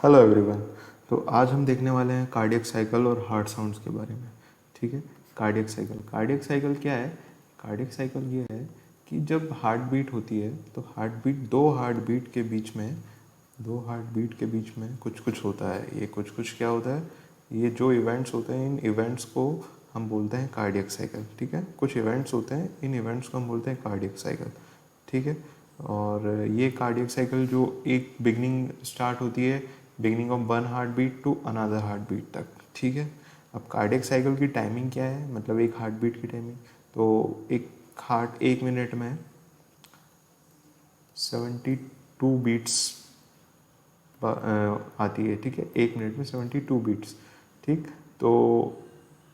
Hello everyone. तो आज हम देखने वाले हैं कार्डियक साइकिल और हार्ट साउंड्स के बारे में। ठीक है। कार्डियक साइकिल क्या है? कार्डियक साइकिल ये है कि जब हार्ट बीट होती है तो दो हार्ट बीट के बीच में कुछ कुछ होता है। ये कुछ कुछ क्या होता है? ये जो इवेंट्स होते हैं, इन इवेंट्स को हम बोलते हैं कार्डियक साइकिल। ठीक है। कुछ इवेंट्स होते हैं, इन इवेंट्स को हम बोलते हैं कार्डियक साइकिल। ठीक है। और ये कार्डियक साइकिल जो एक स्टार्ट होती है beginning of one heart beat to another heart beat तक। ठीक है। अब कार्डियक साइकिल की टाइमिंग क्या है, मतलब एक हार्ट बीट की टाइमिंग, तो एक हार्ट 1 मिनट में 72 बीट्स आती है। ठीक है। 1 मिनट में 72 बीट्स। ठीक। तो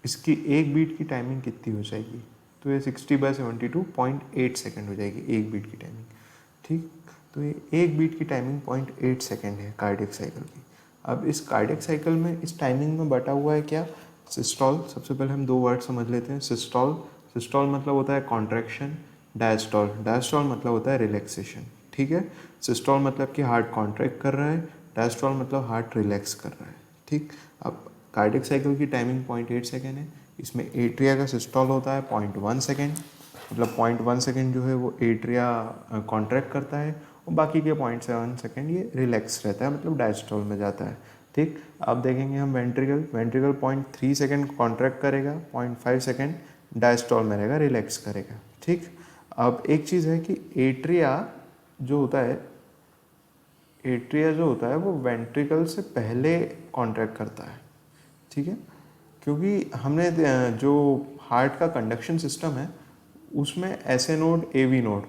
इसकी एक बीट की टाइमिंग कितनी हो जाएगी? तो ये 60/72.8 सेकेंड हो जाएगी एक बीट की टाइमिंग। ठीक। तो ये एक बीट की टाइमिंग 0.8 सेकेंड है कार्डियक साइकिल की। अब इस कार्डियक साइकिल में इस टाइमिंग में बटा हुआ है क्या? सिस्टोल। सबसे पहले हम दो वर्ड समझ लेते हैं। सिस्टोल मतलब होता है कॉन्ट्रैक्शन। डायस्टोल मतलब होता है रिलैक्सेशन। ठीक है। सिस्टोल मतलब कि हार्ट कॉन्ट्रैक्ट कर रहा है, डायस्टोल मतलब हार्ट रिलैक्स कर रहा है। ठीक। अब कार्डियक साइकिल की टाइमिंग 0.8 सेकेंड है। इसमें एट्रिया का सिस्टोल होता है 0.1 सेकेंड, मतलब 0.1 सेकेंड जो है वो एट्रिया कॉन्ट्रैक्ट करता है और बाकी के 0.7 सेकेंड ये रिलैक्स रहता है, मतलब डायस्टोल में जाता है। ठीक। अब देखेंगे हम वेंट्रिकल 0.3 सेकेंड कॉन्ट्रैक्ट करेगा, 0.5 सेकेंड डायस्टोल में रहेगा, रिलैक्स करेगा। ठीक। अब एक चीज़ है कि एट्रिया जो होता है वो वेंट्रिकल से पहले कॉन्ट्रैक्ट करता है। ठीक है। क्योंकि हमने जो हार्ट का कंडक्शन सिस्टम है उसमें ऐसे नोड ए वी नोड,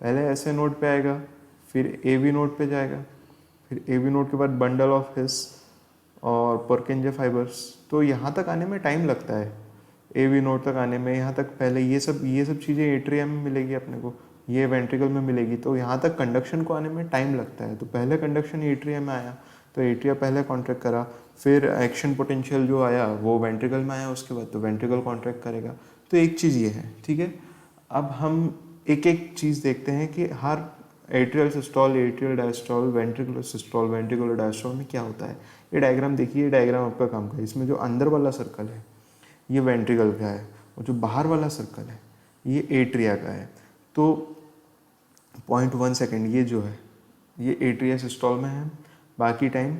पहले ऐसे नोड पे आएगा, फिर ए वी नोड पे जाएगा, फिर ए वी नोड के बाद बंडल ऑफ हिस और पर्किंजे फाइबर्स। तो यहाँ तक आने में टाइम लगता है, ए वी नोड तक आने में। यहाँ तक पहले ये सब चीज़ें एट्रियम में मिलेगी अपने को, ये वेंट्रिकल में मिलेगी, तो यहाँ तक कंडक्शन को आने में टाइम लगता है। तो पहले कंडक्शन एट्रियम में आया तो एट्रिया पहले कॉन्ट्रैक्ट करा, फिर एक्शन पोटेंशियल जो आया वो वेंट्रिकल में आया, उसके बाद तो वेंट्रिकल कॉन्ट्रैक्ट करेगा। तो एक चीज़ ये है। ठीक है। अब हम एक एक चीज़ देखते हैं कि हर atrial systole, atrial diastole, ventricular systole, ventricular diastole में क्या होता है। ये डायग्राम देखिए, ये डायग्राम आपका काम का है। इसमें जो अंदर वाला सर्कल है ये वेंट्रिकल का है और जो बाहर वाला सर्कल है ये एट्रिया का है। तो 0.1 सेकेंड ये जो है ये एट्रिया सिस्टोल में है, बाकी टाइम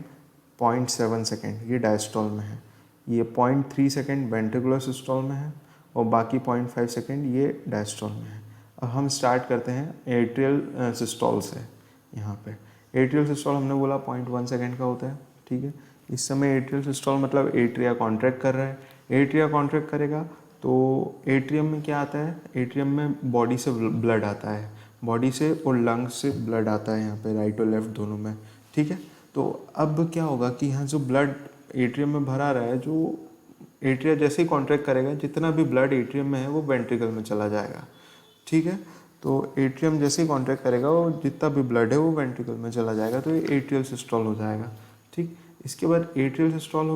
0.7 सेकेंड ये डायस्टोल में है, ये 0.3 सेकेंड वेंट्रिकुलर सिस्टोल में है और बाकी 0.5 सेकेंड ये डायस्टोल में है। अब हम स्टार्ट करते हैं एट्रियल सिस्टोल से। यहाँ पे एट्रियल सिस्टोल हमने बोला 0.1 सेकेंड का होता है। ठीक है। इस समय एट्रियल सिस्टोल मतलब एट्रिया कॉन्ट्रैक्ट कर रहा है। एट्रिया कॉन्ट्रैक्ट करेगा तो एट्रियम में क्या आता है? एट्रियम में बॉडी से ब्लड आता है, बॉडी से और लंग्स से ब्लड आता है यहाँ पे, राइट और लेफ्ट दोनों में। ठीक है। तो अब क्या होगा कि यहाँ जो ब्लड एट्रियम में भरा रहा है, जो एट्रिया जैसे ही कॉन्ट्रैक्ट करेगा जितना भी ब्लड एट्रियम में है वो वेंट्रिकल में चला जाएगा। ठीक है। तो एट्रियम जैसे ही कॉन्ट्रैक्ट करेगा वो जितना भी ब्लड है वो वेंट्रिकल में चला जाएगा, तो ये एट्रियल सिस्टोल हो जाएगा। ठीक। इसके बाद एट्रियल सिस्टोल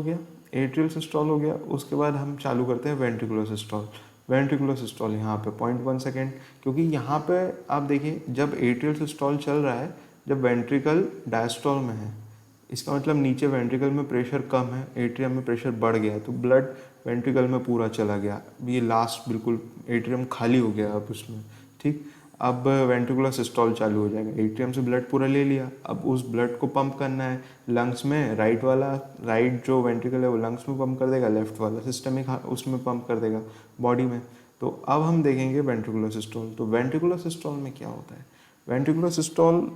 हो गया, उसके बाद हम चालू करते हैं वेंट्रिकुलर सिस्टोल यहाँ पे 0.1 सेकेंड, क्योंकि यहाँ पे आप देखिए जब एट्रियल सिस्टोल चल रहा है, जब वेंट्रिकल डायस्टोल में है, इसका मतलब नीचे वेंट्रिकल में प्रेशर कम है, एट्रियम में प्रेशर बढ़ गया, तो ब्लड वेंट्रिकल में पूरा चला गया। ये लास्ट बिल्कुल एट्रियम खाली हो गया अब उसमें। ठीक। अब वेंट्रिकुलर सिस्टोल चालू हो जाएगा, एट्रियम से ब्लड पूरा ले लिया, अब उस ब्लड को पंप करना है लंग्स में। राइट जो वेंट्रिकल है वो लंग्स में पंप कर देगा, लेफ्ट वाला सिस्टमिक उसमें पंप कर देगा बॉडी में। तो अब हम देखेंगे वेंट्रिकुलर सिस्टोल। तो वेंट्रिकुलर सिस्टोल में क्या होता है? वेंट्रिकुलर सिस्टोल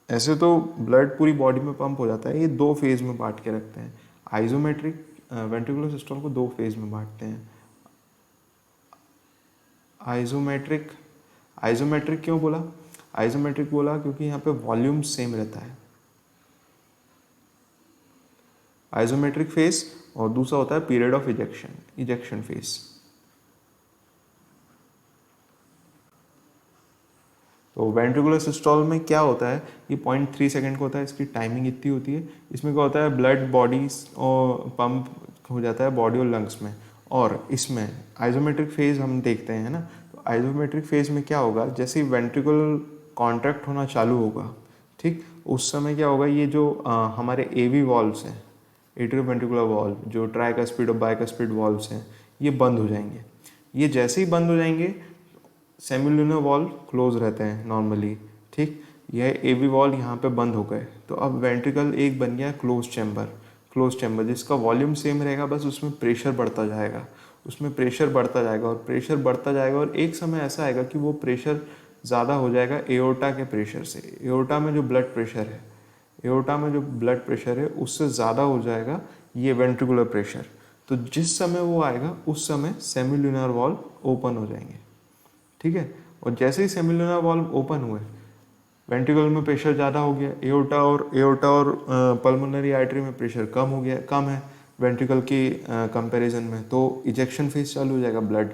ऐसे तो ब्लड पूरी बॉडी में पंप हो जाता है, ये दो फेज में बांट के रखते हैं। आइजोमेट्रिक वेंट्रिकुलर सिस्टम को दो फेज में बांटते हैं। आइजोमेट्रिक क्यों बोला? आइजोमेट्रिक बोला क्योंकि यहाँ पे वॉल्यूम सेम रहता है, आइजोमेट्रिक फेज। और दूसरा होता है पीरियड ऑफ इजेक्शन फेज। तो वेंट्रिकुलर सिस्टोल में क्या होता है, ये 0.3 सेकेंड का होता है, इसकी टाइमिंग इतनी होती है। इसमें क्या होता है, ब्लड बॉडी और पंप हो जाता है बॉडी और लंग्स में। और इसमें आइजोमेट्रिक फेज हम देखते हैं ना, तो आइजोमेट्रिक फेज में क्या होगा, जैसे ही वेंट्रिकल कॉन्ट्रैक्ट होना चालू होगा, ठीक, उस समय क्या होगा, ये जो हमारे एवी वॉल्व्स हैं, एट्रियोवेंट्रिकुलर वॉल्व, जो ट्राइकस्पिड और बाइकस्पिड वॉल्व्स हैं, ये बंद हो जाएंगे। ये जैसे ही बंद हो जाएंगे, सेमिलुनर वॉल्व क्लोज रहते हैं नॉर्मली, ठीक। यह एवी वॉल्व यहाँ पे बंद हो गए, तो अब वेंट्रिकल एक बन गया क्लोज चैम्बर जिसका वॉल्यूम सेम रहेगा, बस उसमें प्रेशर बढ़ता जाएगा, उसमें प्रेशर बढ़ता जाएगा और प्रेशर बढ़ता जाएगा, और एक समय ऐसा आएगा कि वो प्रेशर ज़्यादा हो जाएगा एओर्टा के प्रेशर से। एओर्टा में जो ब्लड प्रेशर है, एओर्टा में जो ब्लड प्रेशर है उससे ज़्यादा हो जाएगा ये वेंट्रिकुलर प्रेशर। तो जिस समय वो आएगा उस समय सेमिलुनर वॉल्व ओपन हो जाएंगे, ठीक है। और जैसे ही सेमिलुनर वॉल्व ओपन हुए, वेंट्रिकल में प्रेशर ज़्यादा हो गया, एओर्टा और पल्मोनरी आर्टरी में प्रेशर कम है वेंट्रिकल के कंपैरिजन में, तो इजेक्शन फेज चालू हो जाएगा, ब्लड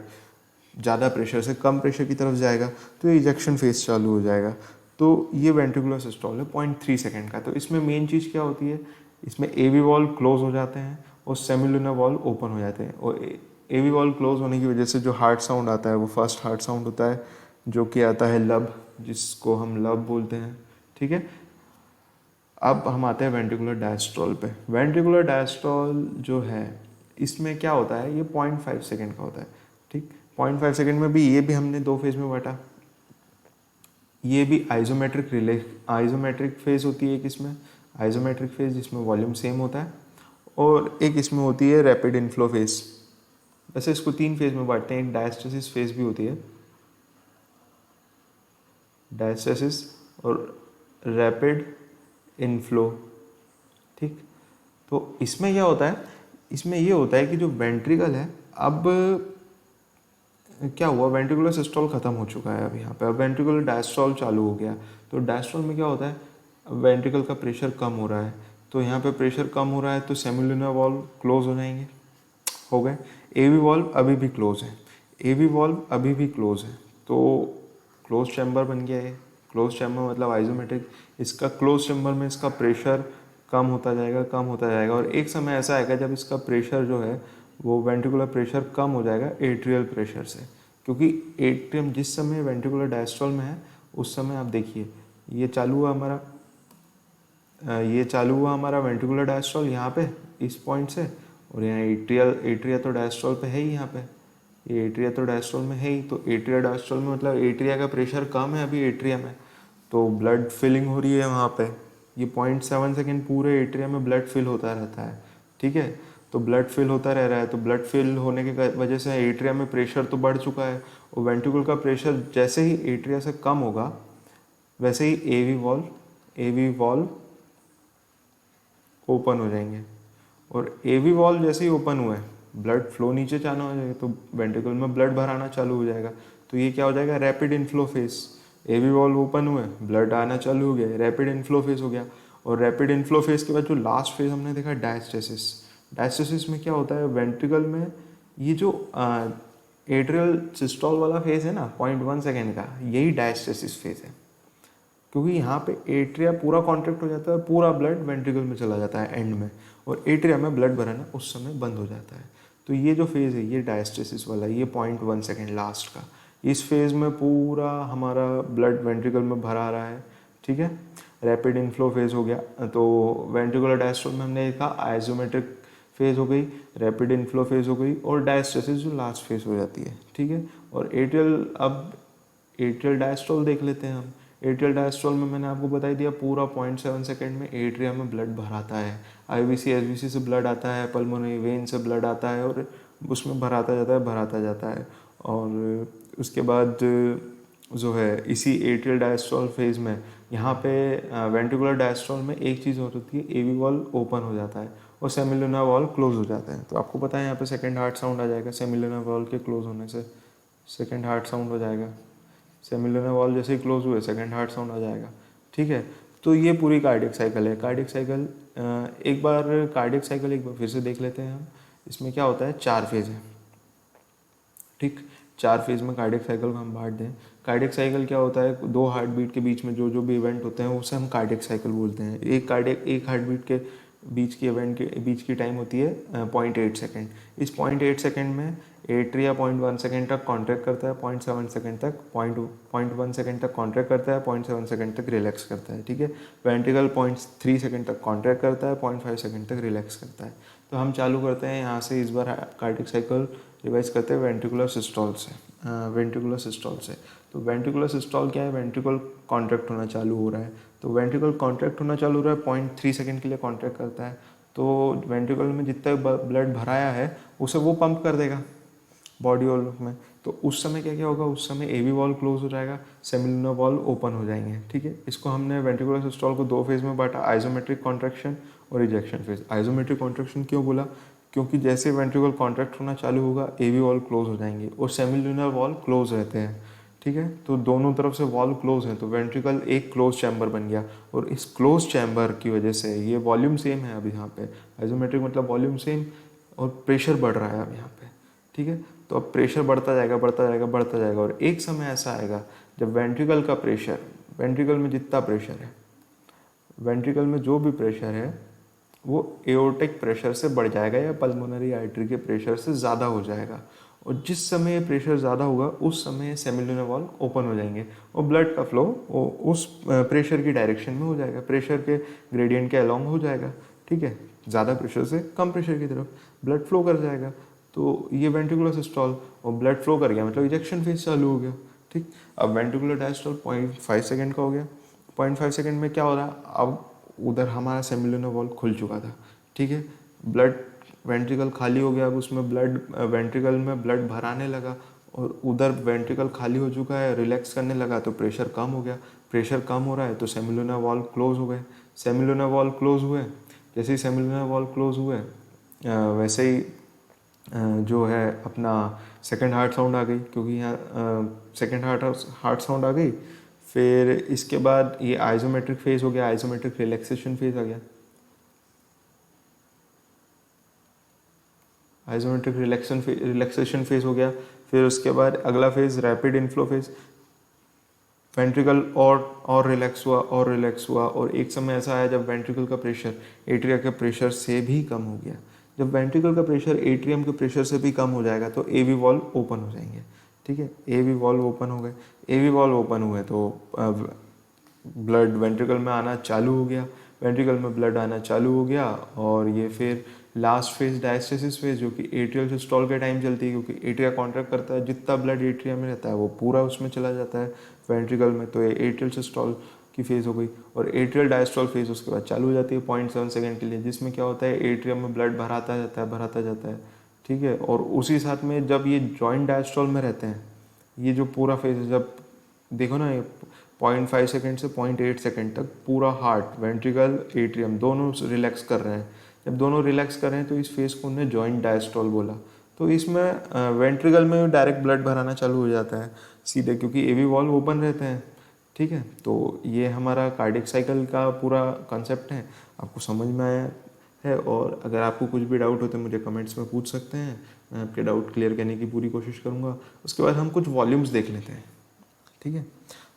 ज़्यादा प्रेशर से कम प्रेशर की तरफ जाएगा, तो ये इजेक्शन फेज चालू हो जाएगा। तो ये वेंट्रिकुलर सिस्टोल है 0.3 सेकेंड का। तो इसमें मेन चीज़ क्या होती है, इसमें एवी वॉल्व क्लोज हो जाते हैं और सेमिलुनर वॉल्व ओपन हो जाते हैं, और एवी वॉल्व क्लोज होने की वजह से जो हार्ट साउंड आता है वो फर्स्ट हार्ट साउंड होता है, जो कि आता है लब, जिसको हम लब बोलते हैं, ठीक है। अब हम आते हैं वेंट्रिकुलर डायस्ट्रोल पे। वेंट्रिकुलर डायस्ट्रोल जो है, इसमें क्या होता है, ये 0.5 सेकेंड का होता है, ठीक। 0.5 सेकेंड में भी ये भी हमने दो फेज में बांटा। ये भी आइजोमेट्रिक फेज होती है, एक इसमें आइजोमेट्रिक फेज जिसमें वॉल्यूम सेम होता है, और एक इसमें होती है रैपिड इनफ्लो फेज। वैसे इसको 3 फेज में बांटते हैं, एक डायस्टेसिस फेज भी होती है, डायस्टेसिस और रैपिड इनफ्लो, ठीक। तो इसमें क्या होता है, इसमें ये होता है कि जो वेंट्रिकल है, अब क्या हुआ, वेंट्रिकुलर सिस्टोल खत्म हो चुका है अब यहाँ पे, अब वेंट्रिकुलर डायस्टोल चालू हो गया। तो डायस्टोल में क्या होता है, वेंट्रिकल का प्रेशर कम हो रहा है, तो यहाँ पे प्रेशर कम हो रहा है, तो सेमिलुनर वॉल्व क्लोज हो जाएंगे, हो गए। एवी वॉल्व अभी भी क्लोज है, एवी वॉल्व अभी भी क्लोज है, तो क्लोज चैम्बर बन गया है। क्लोज चैम्बर मतलब आइजोमेट्रिक, इसका क्लोज चैम्बर में इसका प्रेशर कम होता जाएगा, और एक समय ऐसा आएगा जब इसका प्रेशर जो है वो वेंट्रिकुलर प्रेशर कम हो जाएगा एट्रियल प्रेशर से, क्योंकि एट्रियम जिस समय वेंट्रिकुलर डायस्ट्रोल में है उस समय आप देखिए ये चालू हुआ हमारा वेंट्रिकुलर डायस्ट्रोल यहाँ पे इस पॉइंट से, और यहाँ एट्रिया तो डायस्ट्रोल पे है ही, यहाँ पे ये एट्रिया तो डायस्ट्रोल में है ही, तो एट्रिया डायस्ट्रोल में मतलब एट्रिया का प्रेशर कम है अभी एट्रिया में, तो ब्लड फिलिंग हो रही है वहाँ पे। ये 0.7 सेकेंड पूरे एट्रिया में ब्लड फिल होता रहता है, ठीक है। तो ब्लड फिल होता रह रहा है, तो ब्लड फिल होने की वजह से एट्रिया में प्रेशर तो बढ़ चुका है, और वेंट्रिकल का प्रेशर जैसे ही एट्रिया से कम होगा वैसे ही एवी वॉल्व ओपन हो जाएंगे, और एवी वॉल्व जैसे ही ओपन हुए ब्लड फ्लो नीचे जाना हो जाएगा, तो वेंट्रिकल में ब्लड भराना चालू हो जाएगा। तो ये क्या हो जाएगा, रैपिड इनफ्लो फेज। एवी वॉल्व ओपन हुए, ब्लड आना चालू हो गया, रैपिड इनफ्लो फेज हो गया। और रैपिड इनफ्लो फेज के बाद जो लास्ट फेज हमने देखा डायस्टेसिस। डायस्टेसिस में क्या होता है, वेंट्रिकल में ये जो एट्रियल सिस्टोल वाला फेज है ना 0.1 सेकेंड का, यही डायस्टेसिस फेज है, क्योंकि यहाँ पे एट्रिया पूरा कॉन्ट्रैक्ट हो जाता है, पूरा ब्लड वेंट्रिकल में चला जाता है एंड में, और एट्रिया में ब्लड भराना उस समय बंद हो जाता है। तो ये जो फेज़ है ये डायस्टेसिस वाला, ये 0.1 सेकेंड लास्ट का, इस फेज़ में पूरा हमारा ब्लड वेंट्रिकल में भरा रहा है, ठीक है। रैपिड इनफ्लो फेज़ हो गया, तो वेंट्रिकुलर डायस्ट्रोल में हमने देखा आइसोमेट्रिक फेज़ हो गई, रैपिड इनफ्लो फेज़ हो गई, और डायस्टेसिस जो लास्ट फेज़ हो जाती है, ठीक है। और एट्रियल डायस्ट्रोल देख लेते हैं हम। एट्रियल डायस्ट्रोल में मैंने आपको बता ही दिया, पूरा 0.7 सेकेंड में एट्रिया में ब्लड भराता है, आईवीसी एसवीसी से ब्लड आता है, पल्मोनरी वेन से ब्लड आता है, और उसमें भराता जाता है। और उसके बाद जो है इसी एट्रियल डायस्ट्रोल फेज में यहाँ पे वेंट्रिकुलर डायस्ट्रोल में एक चीज़ और होती है, एवी वॉल्व ओपन हो जाता है और सेमिलुनर वॉल्व क्लोज हो जाता है। तो आपको पता है यहाँ पे सेकेंड हार्ट साउंड आ जाएगा, सेमिलुनर वॉल्व के क्लोज होने से सेकेंड हार्ट साउंड हो जाएगा। सेमिलुनर वॉल्व जैसे ही क्लोज हुए सेकेंड हार्ट साउंड आ जाएगा, ठीक है। तो ये पूरी कार्डियक साइकिल है। कार्डियक साइकिल एक बार फिर से देख लेते हैं हम। इसमें क्या होता है, 4 फेज है, ठीक। 4 फेज में कार्डियक साइकिल को हम बांट दें। कार्डियक साइकिल क्या होता है, 2 हार्ट बीट के बीच में जो भी इवेंट होते हैं उसे हम कार्डियक साइकिल बोलते हैं। एक हार्ट बीट के बीच की टाइम होती है 0.8 सेकेंड। इस 0.8 सेकेंड में एट्रिया 0.1 सेकेंड तक कॉन्ट्रैक्ट करता है, 0.7 सेकेंड तक 0.1 सेकेंड तक कॉन्ट्रैक्ट करता है, 0.7 सेकेंड तक रिलैक्स करता है, ठीक है। वेंट्रिकल 0.3 सेकेंड तक कॉन्ट्रैक्ट करता है, 0.5 सेकेंड तक रिलैक्स करता है। तो हम चालू करते हैं यहाँ से, इस बार कार्डिक साइकिल रिवाइज करते हैं वेंट्रिकुलर सिस्टोल से। तो वेंट्रिकुलर सिस्टोल क्या है? वेंट्रिकल कॉन्ट्रैक्ट होना चालू हो रहा है। तो वेंट्रिकल कॉन्ट्रैक्ट होना चालू हो रहा है, 0.3 सेकेंड के लिए कॉन्ट्रैक्ट करता है। तो वेंट्रिकल में जितना ब्लड भराया है उसे वो पंप कर देगा बॉडी वॉल्व में। तो उस समय क्या क्या होगा? उस समय एवी वॉल्व क्लोज हो जाएगा, सेमिलुनर वॉल्व ओपन हो जाएंगे, ठीक है। इसको हमने वेंट्रिकुलर सिस्टोल को 2 फेज में बांटा, आइसोमेट्रिक कॉन्ट्रैक्शन और इजेक्शन फेज। आइसोमेट्रिक कॉन्ट्रैक्शन क्यों बोला? क्योंकि जैसे वेंट्रिकल कॉन्ट्रैक्ट होना चालू होगा एवी वॉल्व क्लोज हो जाएंगे और सेमिलुनर वॉल्व क्लोज रहते हैं, ठीक है। तो दोनों तरफ से वॉल्व क्लोज है, तो वेंट्रिकल एक क्लोज चैम्बर बन गया। और इस क्लोज चैम्बर की वजह से ये वॉल्यूम सेम है अभी यहाँ पे, आइसोमेट्रिक मतलब वॉल्यूम सेम और प्रेशर बढ़ रहा है अब यहाँ पे, ठीक है। तो अब प्रेशर बढ़ता जाएगा बढ़ता जाएगा बढ़ता जाएगा और एक समय ऐसा आएगा जब वेंट्रिकल का प्रेशर, वेंट्रिकल में जितना प्रेशर है, वेंट्रिकल में जो भी प्रेशर है वो एओर्टिक प्रेशर से बढ़ जाएगा या पल्मोनरी आर्टरी के प्रेशर से ज़्यादा हो जाएगा। और जिस समय प्रेशर ज़्यादा होगा उस समय सेमिलुनर वॉल्व ओपन हो जाएंगे और ब्लड का फ्लो उस प्रेशर की डायरेक्शन में हो जाएगा, प्रेशर के ग्रेडियंट के अलोंग हो जाएगा, ठीक है। ज़्यादा प्रेशर से कम प्रेशर की तरफ ब्लड फ्लो कर जाएगा। तो ये वेंट्रिकुलर सिस्टोल, और ब्लड फ्लो कर गया मतलब इजेक्शन फेज चालू हो गया, ठीक। अब वेंट्रिकुलर डायस्टोल 0.5 सेकेंड का हो गया। 0.5 सेकेंड में क्या हो रहा? अब उधर हमारा सेमिलुनर वॉल्व खुल चुका था, ठीक है। ब्लड वेंट्रिकल खाली हो गया, अब उसमें ब्लड वेंट्रिकल में ब्लड भराने लगा और उधर वेंट्रिकल खाली हो चुका है, रिलैक्स करने लगा तो प्रेशर कम हो गया। प्रेशर कम हो रहा है तो सेमिलुनर वॉल्व क्लोज हो गए। सेमिलुनर वॉल्व क्लोज हुए, जैसे ही सेमिलुनर वॉल्व क्लोज हुए वैसे ही जो है अपना सेकंड हार्ट साउंड आ गई, क्योंकि यहाँ सेकंड हार्ट साउंड आ गई। फिर इसके बाद ये आइसोमेट्रिक फेज हो गया, आइसोमेट्रिक रिलैक्सेशन फेज आ गया, आइसोमेट्रिक रिलैक्सेशन फेज हो गया। फिर उसके बाद अगला phase rapid inflow phase, ventricle और रिलैक्स हुआ और रिलैक्स हुआ और एक समय ऐसा आया जब वेंट्रिकल का प्रेशर एट्रिया के प्रेशर से भी कम हो गया। जब वेंट्रिकल का प्रेशर एट्रियम के प्रेशर से भी कम हो जाएगा तो एवी वॉल्व ओपन हो जाएंगे, ठीक है। एवी वॉल्व ओपन हो गए, एवी वॉल्व ओपन हुए तो ब्लड वेंट्रिकल में आना चालू हो गया, वेंट्रिकल में ब्लड आना चालू हो गया। और ये फिर लास्ट फेज डायस्टेसिस फेज, जो कि एट्रियल सिस्टोल के टाइम चलती है, क्योंकि एट्रिया कॉन्ट्रैक्ट करता है, जितना ब्लड एट्रिया में रहता है वो पूरा उसमें चला जाता है वेंट्रिकल में। तो ये एट्रियल सिस्टोल की फेज हो गई और एट्रियल डायस्टोल फेज उसके बाद चालू हो जाती है 0.7 सेकेंड के लिए, जिसमें क्या होता है एट्रियम में ब्लड भराता जाता है, ठीक है। और उसी साथ में जब ये जॉइंट डायस्टोल में रहते हैं, ये जो पूरा फेज जब देखो ना, ये 0.5 सेकेंड से 0.8 सेकेंड तक पूरा हार्ट वेंट्रिकल एट्रियम दोनों रिलैक्स कर रहे हैं। जब दोनों रिलैक्स कर रहे हैं तो इस फेज को उन्होंने जॉइंट डायस्टोल बोला। तो इसमें वेंट्रिकल में डायरेक्ट ब्लड भराना चालू हो जाता है सीधे, क्योंकि एवी वॉल्व ओपन रहते हैं, ठीक है। तो ये हमारा कार्डियक साइकिल का पूरा कॉन्सेप्ट है, आपको समझ में आया है। और अगर आपको कुछ भी डाउट हो तो मुझे कमेंट्स में पूछ सकते हैं, मैं आपके डाउट क्लियर करने की पूरी कोशिश करूँगा। उसके बाद हम कुछ वॉल्यूम्स देख लेते हैं, ठीक है।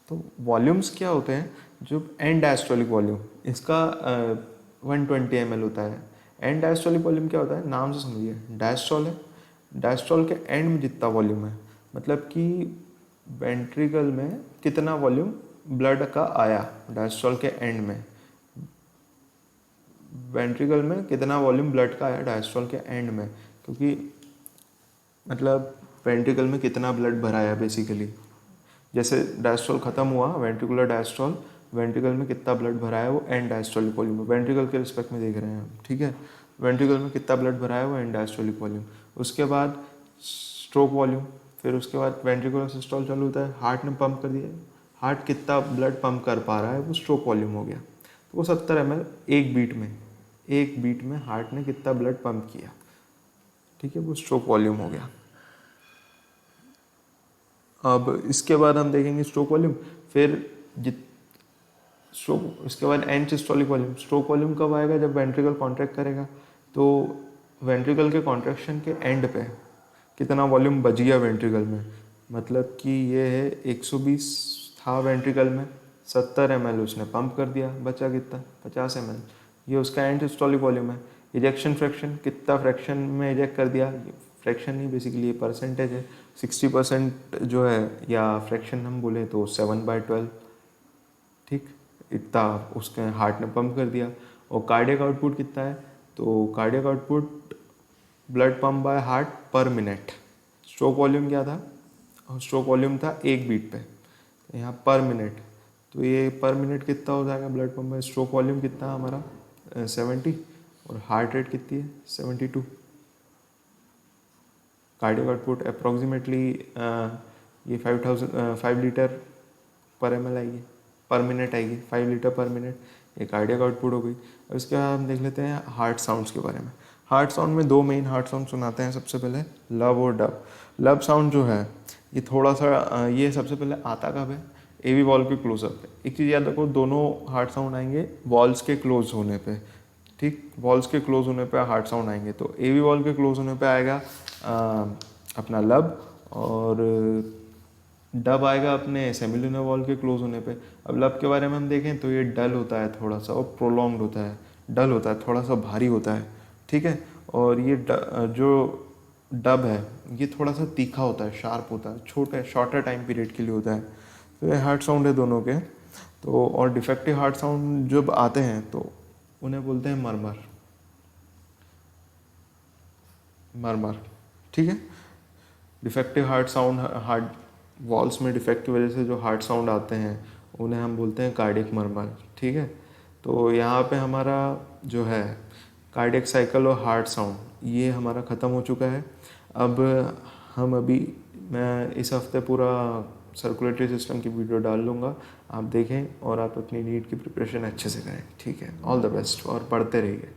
तो वॉल्यूम्स क्या होते हैं? जो एंड डायस्टोलिक वॉल्यूम, इसका 120 ml होता है। एंड डायस्टोलिक वॉल्यूम क्या होता है? नाम से समझिए, डायस्टोल है, डायस्टोल के एंड में जितना वॉल्यूम है, मतलब कि वेंट्रिकल में कितना वॉल्यूम ब्लड का आया, डायस्टोल के एंड में वेंट्रिकल में कितना वॉल्यूम ब्लड का आया डायस्टोल के एंड में, क्योंकि मतलब वेंट्रिकल में कितना ब्लड भराया बेसिकली। जैसे डायस्टोल खत्म हुआ, वेंट्रिकुलर डायस्टोल, वेंट्रिकल में कितना ब्लड भरा है वो एंड डायस्टोलिक वॉल्यूम, वेंट्रिकल के रिस्पेक्ट में देख रहे हैं हम, ठीक है। वेंट्रिकल में कितना ब्लड भरा है वो एंड डायस्टोलिक वॉल्यूम। उसके बाद स्ट्रोक वॉल्यूम, फिर उसके बाद वेंट्रिकुलर सिस्टोल चालू होता है, हार्ट ने पंप कर दिया, हार्ट कितना ब्लड पंप कर पा रहा है वो स्ट्रोक वॉल्यूम हो गया। तो वो 70 ml एक बीट में हार्ट ने कितना ब्लड पंप किया, ठीक है, वो स्ट्रोक वॉल्यूम हो गया। अब इसके बाद हम देखेंगे स्ट्रोक वॉल्यूम, फिर स्ट्रोक, इसके बाद and systolic volume. Stroke volume कब आएगा? जब वेंट्रिकल कॉन्ट्रैक्ट करेगा, तो वेंट्रिकल के कॉन्ट्रैक्शन के एंड पे कितना वॉल्यूम बच गया वेंट्रिकल में, मतलब कि ये है 120 था वेंट्रिकल में, 70 ml उसने पंप कर दिया, बचा कितना? 50 ml। ये उसका एंड सिस्टोलिक वॉल्यूम है। इजेक्शन फ्रैक्शन, कितना फ्रैक्शन में इजेक्ट कर दिया, फ्रैक्शन नहीं, बेसिकली ये परसेंटेज है। 60% जो है या फ्रैक्शन हम बोले तो 7/12, ठीक, इतना उसके हार्ट ने पंप कर दिया। और कार्डियक आउटपुट कितना है, तो cardiac output blood pump by heart पर मिनट। स्ट्रोक वॉल्यूम क्या था, स्ट्रोक वॉल्यूम था 1 बीट पे, तो यहाँ पर मिनट, तो ये पर मिनट कितना हो जाएगा ब्लड पंप में। स्ट्रोक वॉल्यूम कितना है हमारा 70, और हार्ट रेट कितनी है 72। कार्डियक आउटपुट अप्रॉक्सीमेटली ये 5 लीटर पर ml आएगी, पर मिनट आएगी, 5 लीटर पर मिनट, ये कार्डियक आउटपुट हो गई। अब इसके बाद हम देख लेते हैं हार्ट साउंड्स के बारे में। हार्ट साउंड में 2 मेन हार्ट साउंड सुनाते हैं, सबसे पहले लब और डब। लब साउंड जो है ये थोड़ा सा ये सबसे पहले आता कब है, एवी वॉल के क्लोजअप पे। एक चीज़ याद रखो, दोनों हार्ट साउंड आएंगे वॉल्स के क्लोज होने पे, ठीक, वॉल्स के क्लोज होने पे हार्ट साउंड आएंगे। तो एवी वॉल के क्लोज होने पे आएगा अपना लब, और डब आएगा अपने सेमिलुनर वॉल के क्लोज होने पे। अब लब के बारे में हम देखें तो ये डल होता है थोड़ा सा, और प्रोलॉन्ग्ड होता है, डल होता है, थोड़ा सा भारी होता है, ठीक है। और ये जो डब है ये थोड़ा सा तीखा होता है, शार्प होता है, छोटे शॉर्टर टाइम पीरियड के लिए होता है। तो ये हार्ट साउंड है दोनों के। तो और डिफेक्टिव हार्ट साउंड जब आते हैं तो उन्हें बोलते हैं मरमर, मरमर, ठीक है। Defective heart sound, heart walls में डिफेक्ट की वजह से जो हार्ट साउंड आते हैं उन्हें हम बोलते हैं कार्डियक मरमर, ठीक है। तो यहाँ पे हमारा जो है कार्डियक साइकिल और हार्ट साउंड ये हमारा ख़त्म हो चुका है। अब मैं इस हफ्ते पूरा सर्कुलेटरी सिस्टम की वीडियो डाल लूँगा, आप देखें और आप अपनी नीट की प्रिपरेशन अच्छे से करें, ठीक है। ऑल द बेस्ट और पढ़ते रहिए।